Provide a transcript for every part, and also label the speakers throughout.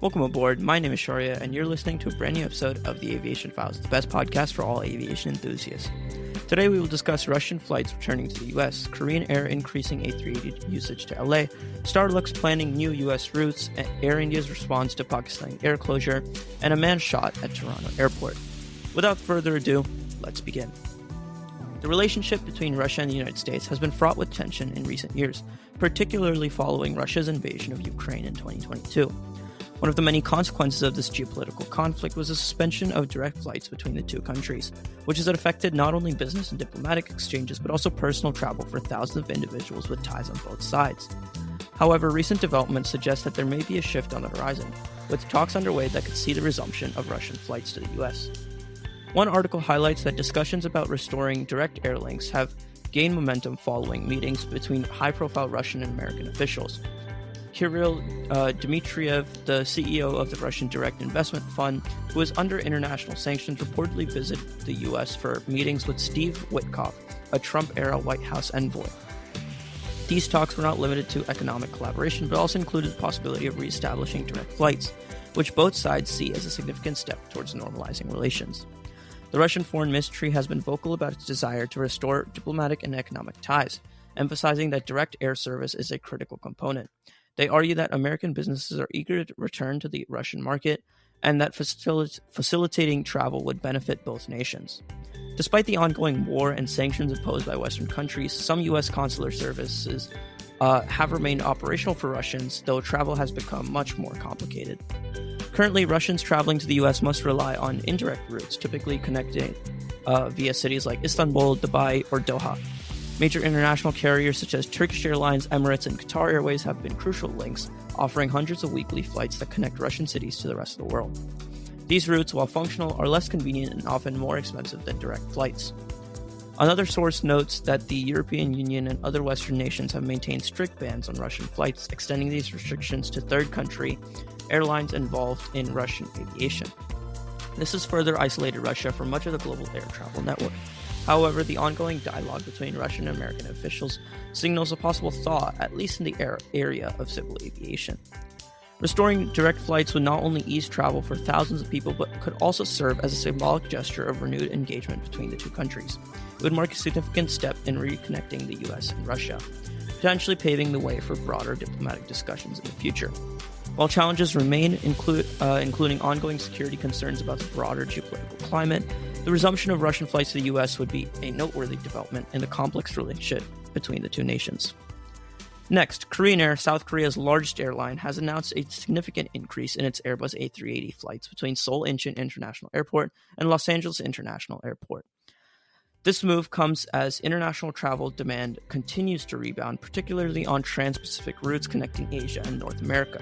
Speaker 1: Welcome aboard. My name is Shaurya, and you're listening to a brand new episode of the Aviation Files, the best podcast for all aviation enthusiasts. Today we will discuss Russian flights returning to the U.S., Korean Air increasing A380 usage to LA, Starlux planning new U.S. routes, Air India's response to Pakistani air closure, and a man shot at Toronto Airport. Without further ado, let's begin. The relationship between Russia and the United States has been fraught with tension in recent years, particularly following Russia's invasion of Ukraine in 2022. One of the many consequences of this geopolitical conflict was the suspension of direct flights between the two countries, which has affected not only business and diplomatic exchanges, but also personal travel for thousands of individuals with ties on both sides. However, recent developments suggest that there may be a shift on the horizon, with talks underway that could see the resumption of Russian flights to the US. One article highlights that discussions about restoring direct air links have gained momentum following meetings between high-profile Russian and American officials. Kirill Dmitriev, the CEO of the Russian Direct Investment Fund, who is under international sanctions, reportedly visited the U.S. for meetings with Steve Witkoff, a Trump-era White House envoy. These talks were not limited to economic collaboration, but also included the possibility of reestablishing direct flights, which both sides see as a significant step towards normalizing relations. The Russian Foreign Ministry has been vocal about its desire to restore diplomatic and economic ties, emphasizing that direct air service is a critical component. They argue that American businesses are eager to return to the Russian market and that facilitating travel would benefit both nations. Despite the ongoing war and sanctions imposed by Western countries, some U.S. consular services have remained operational for Russians, though travel has become much more complicated. Currently, Russians traveling to the U.S. must rely on indirect routes, typically connecting via cities like Istanbul, Dubai, or Doha. Major international carriers such as Turkish Airlines, Emirates, and Qatar Airways have been crucial links, offering hundreds of weekly flights that connect Russian cities to the rest of the world. These routes, while functional, are less convenient and often more expensive than direct flights. Another source notes that the European Union and other Western nations have maintained strict bans on Russian flights, extending these restrictions to third country airlines involved in Russian aviation. This has further isolated Russia from much of the global air travel network. However, the ongoing dialogue between Russian and American officials signals a possible thaw, at least in the area of civil aviation. Restoring direct flights would not only ease travel for thousands of people, but could also serve as a symbolic gesture of renewed engagement between the two countries. It would mark a significant step in reconnecting the US and Russia, potentially paving the way for broader diplomatic discussions in the future. While challenges remain, including ongoing security concerns about the broader geopolitical climate, the resumption of Russian flights to the U.S. would be a noteworthy development in the complex relationship between the two nations. Next, Korean Air, South Korea's largest airline, has announced a significant increase in its Airbus A380 flights between Seoul Incheon International Airport and Los Angeles International Airport. This move comes as international travel demand continues to rebound, particularly on trans-Pacific routes connecting Asia and North America.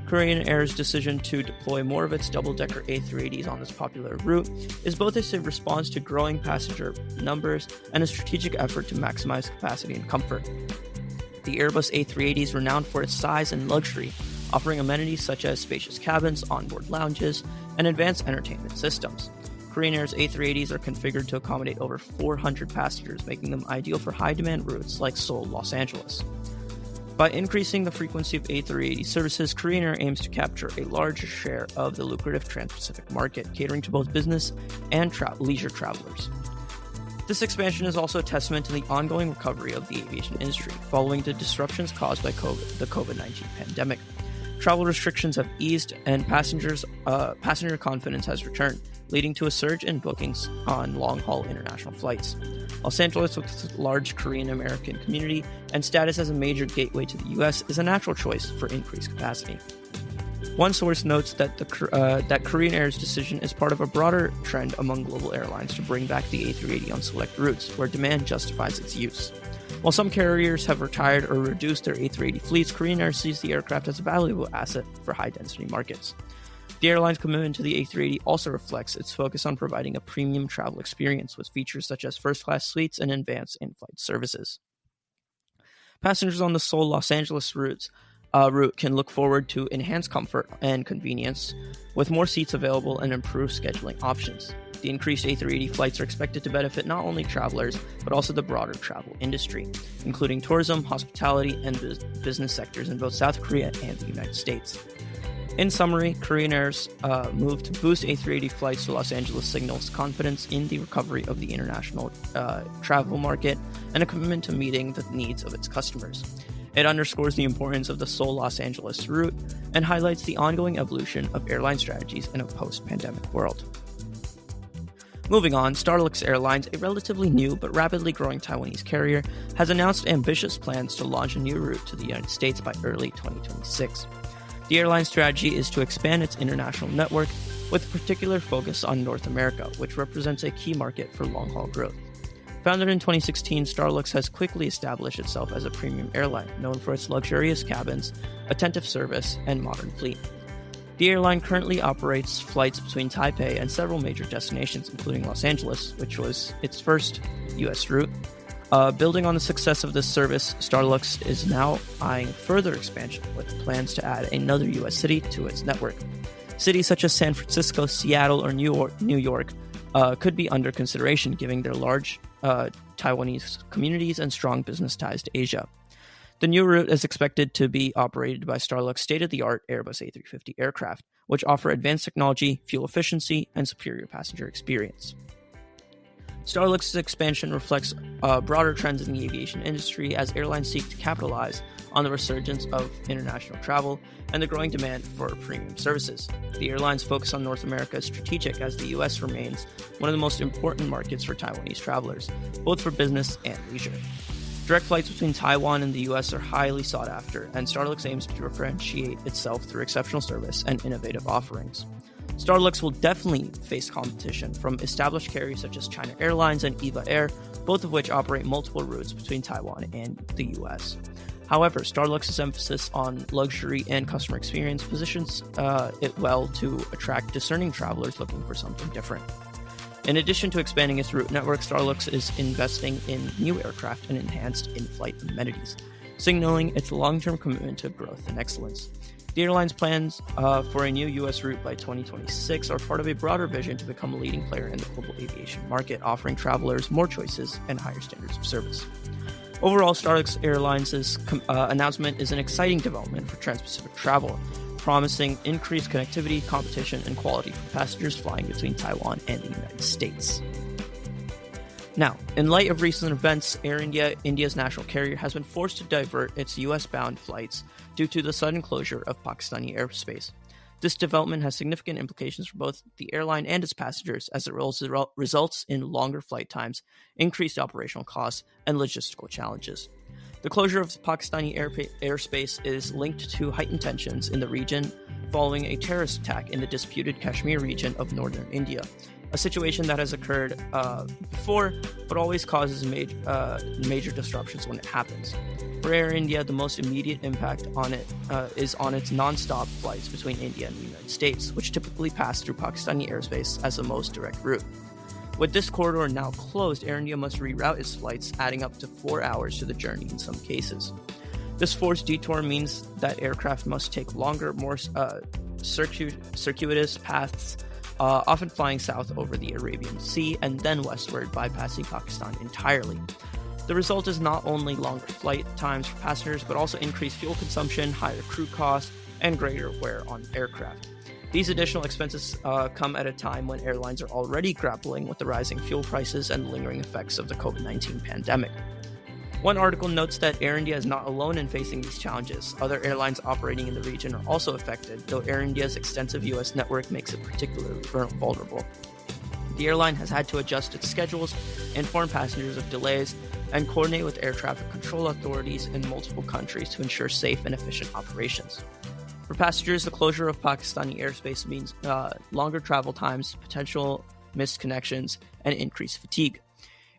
Speaker 1: Korean Air's decision to deploy more of its double-decker A380s on this popular route is both a response to growing passenger numbers and a strategic effort to maximize capacity and comfort. The Airbus A380 is renowned for its size and luxury, offering amenities such as spacious cabins, onboard lounges, and advanced entertainment systems. Korean Air's A380s are configured to accommodate over 400 passengers, making them ideal for high-demand routes like Seoul-Los Angeles. By increasing the frequency of A380 services, Korean Air aims to capture a larger share of the lucrative trans-Pacific market, catering to both business and leisure travelers. This expansion is also a testament to the ongoing recovery of the aviation industry, following the disruptions caused by the COVID-19 pandemic. Travel restrictions have eased, and passenger confidence has returned, leading to a surge in bookings on long-haul international flights. Los Angeles, with its large Korean-American community and status as a major gateway to the U.S., is a natural choice for increased capacity. One source notes that that Korean Air's decision is part of a broader trend among global airlines to bring back the A380 on select routes, where demand justifies its use. While some carriers have retired or reduced their A380 fleets, Korean Air sees the aircraft as a valuable asset for high-density markets. The airline's commitment to the A380 also reflects its focus on providing a premium travel experience with features such as first-class suites and advanced in-flight services. Passengers on the Seoul-Los Angeles route can look forward to enhanced comfort and convenience, with more seats available and improved scheduling options. The increased A380 flights are expected to benefit not only travelers, but also the broader travel industry, including tourism, hospitality, and business sectors in both South Korea and the United States. In summary, Korean Air's move to boost A380 flights to Los Angeles signals confidence in the recovery of the international travel market and a commitment to meeting the needs of its customers. It underscores the importance of the Seoul Los Angeles route and highlights the ongoing evolution of airline strategies in a post-pandemic world. Moving on, Starlux Airlines, a relatively new but rapidly growing Taiwanese carrier, has announced ambitious plans to launch a new route to the United States by early 2026. The airline strategy is to expand its international network with a particular focus on North America, which represents a key market for long-haul growth. Founded in 2016, Starlux has quickly established itself as a premium airline, known for its luxurious cabins, attentive service, and modern fleet. The airline currently operates flights between Taipei and several major destinations, including Los Angeles, which was its first U.S. route. Building on the success of this service, Starlux is now eyeing further expansion with plans to add another U.S. city to its network. Cities such as San Francisco, Seattle, or New York could be under consideration, given their large Taiwanese communities and strong business ties to Asia. The new route is expected to be operated by Starlux state-of-the-art Airbus A350 aircraft, which offer advanced technology, fuel efficiency, and superior passenger experience. Starlux's expansion reflects broader trends in the aviation industry as airlines seek to capitalize on the resurgence of international travel and the growing demand for premium services. The airline's focus on North America is strategic as the U.S. remains one of the most important markets for Taiwanese travelers, both for business and leisure. Direct flights between Taiwan and the U.S. are highly sought after, and Starlux aims to differentiate itself through exceptional service and innovative offerings. Starlux will definitely face competition from established carriers such as China Airlines and EVA Air, both of which operate multiple routes between Taiwan and the U.S. However, Starlux's emphasis on luxury and customer experience positions it well to attract discerning travelers looking for something different. In addition to expanding its route network, Starlux is investing in new aircraft and enhanced in-flight amenities, signaling its long-term commitment to growth and excellence. The airline's plans for a new U.S. route by 2026 are part of a broader vision to become a leading player in the global aviation market, offering travelers more choices and higher standards of service. Overall, Starlux Airlines' announcement is an exciting development for trans-Pacific travel, promising increased connectivity, competition, and quality for passengers flying between Taiwan and the United States. Now, in light of recent events, Air India, India's national carrier, has been forced to divert its US-bound flights due to the sudden closure of Pakistani airspace. This development has significant implications for both the airline and its passengers, as it results in longer flight times, increased operational costs, and logistical challenges. The closure of Pakistani airspace is linked to heightened tensions in the region following a terrorist attack in the disputed Kashmir region of northern India, a situation that has occurred before but always causes major disruptions when it happens. For Air India, the most immediate impact on it is on its non-stop flights between India and the United States, which typically pass through Pakistani airspace as the most direct route. With this corridor now closed, Air India must reroute its flights, adding up to 4 hours to the journey in some cases. This forced detour means that aircraft must take longer, more circuitous paths, often flying south over the Arabian Sea and then westward, bypassing Pakistan entirely. The result is not only longer flight times for passengers, but also increased fuel consumption, higher crew costs, and greater wear on aircraft. These additional expenses come at a time when airlines are already grappling with the rising fuel prices and lingering effects of the COVID-19 pandemic. One article notes that Air India is not alone in facing these challenges. Other airlines operating in the region are also affected, though Air India's extensive U.S. network makes it particularly vulnerable. The airline has had to adjust its schedules, inform passengers of delays, and coordinate with air traffic control authorities in multiple countries to ensure safe and efficient operations. For passengers, the closure of Pakistani airspace means longer travel times, potential missed connections, and increased fatigue.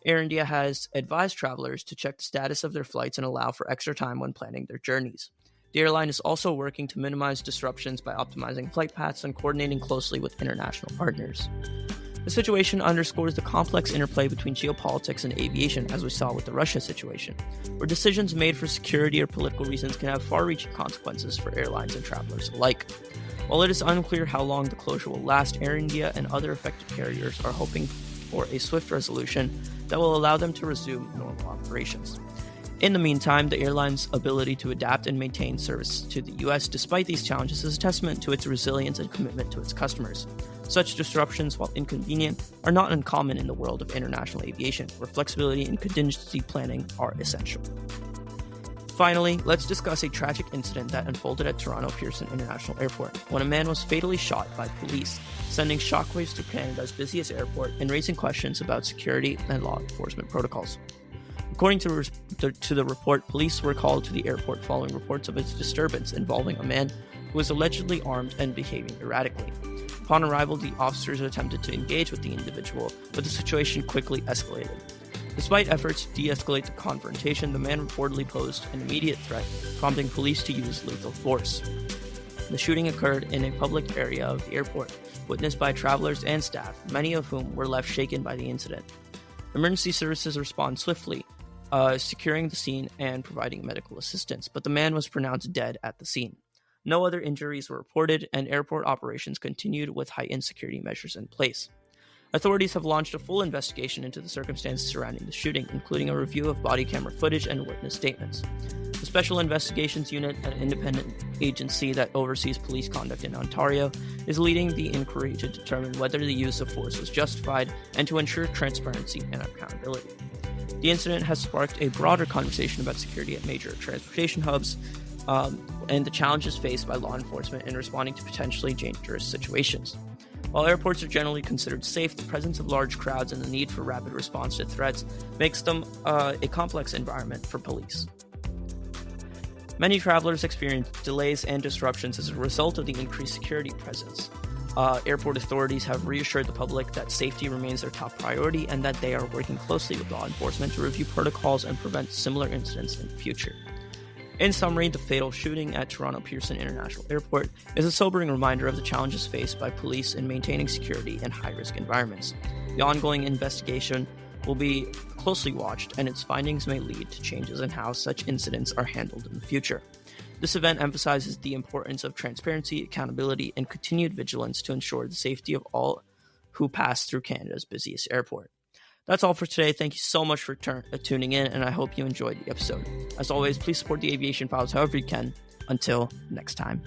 Speaker 1: Air India has advised travelers to check the status of their flights and allow for extra time when planning their journeys. The airline is also working to minimize disruptions by optimizing flight paths and coordinating closely with international partners. The situation underscores the complex interplay between geopolitics and aviation, as we saw with the Russia situation, where decisions made for security or political reasons can have far-reaching consequences for airlines and travelers alike. While it is unclear how long the closure will last, Air India and other affected carriers are hoping for a swift resolution that will allow them to resume normal operations. In the meantime, the airline's ability to adapt and maintain service to the U.S. despite these challenges is a testament to its resilience and commitment to its customers. Such disruptions, while inconvenient, are not uncommon in the world of international aviation, where flexibility and contingency planning are essential. Finally, let's discuss a tragic incident that unfolded at Toronto Pearson International Airport when a man was fatally shot by police, sending shockwaves through Canada's busiest airport and raising questions about security and law enforcement protocols. According to the report, police were called to the airport following reports of a disturbance involving a man who was allegedly armed and behaving erratically. Upon arrival, the officers attempted to engage with the individual, but the situation quickly escalated. Despite efforts to de-escalate the confrontation, the man reportedly posed an immediate threat, prompting police to use lethal force. The shooting occurred in a public area of the airport, witnessed by travelers and staff, many of whom were left shaken by the incident. Emergency services respond swiftly, securing the scene and providing medical assistance, but the man was pronounced dead at the scene. No other injuries were reported, and airport operations continued with heightened security measures in place. Authorities have launched a full investigation into the circumstances surrounding the shooting, including a review of body camera footage and witness statements. The Special Investigations Unit, an independent agency that oversees police conduct in Ontario, is leading the inquiry to determine whether the use of force was justified and to ensure transparency and accountability. The incident has sparked a broader conversation about security at major transportation hubs and the challenges faced by law enforcement in responding to potentially dangerous situations. While airports are generally considered safe, the presence of large crowds and the need for rapid response to threats makes them a complex environment for police. Many travelers experience delays and disruptions as a result of the increased security presence. Airport authorities have reassured the public that safety remains their top priority and that they are working closely with law enforcement to review protocols and prevent similar incidents in the future. In summary, the fatal shooting at Toronto Pearson International Airport is a sobering reminder of the challenges faced by police in maintaining security in high-risk environments. The ongoing investigation will be closely watched, and its findings may lead to changes in how such incidents are handled in the future. This event emphasizes the importance of transparency, accountability, and continued vigilance to ensure the safety of all who pass through Canada's busiest airport. That's all for today. Thank you so much for tuning in, and I hope you enjoyed the episode. As always, please support the Aviation Files however you can. Until next time.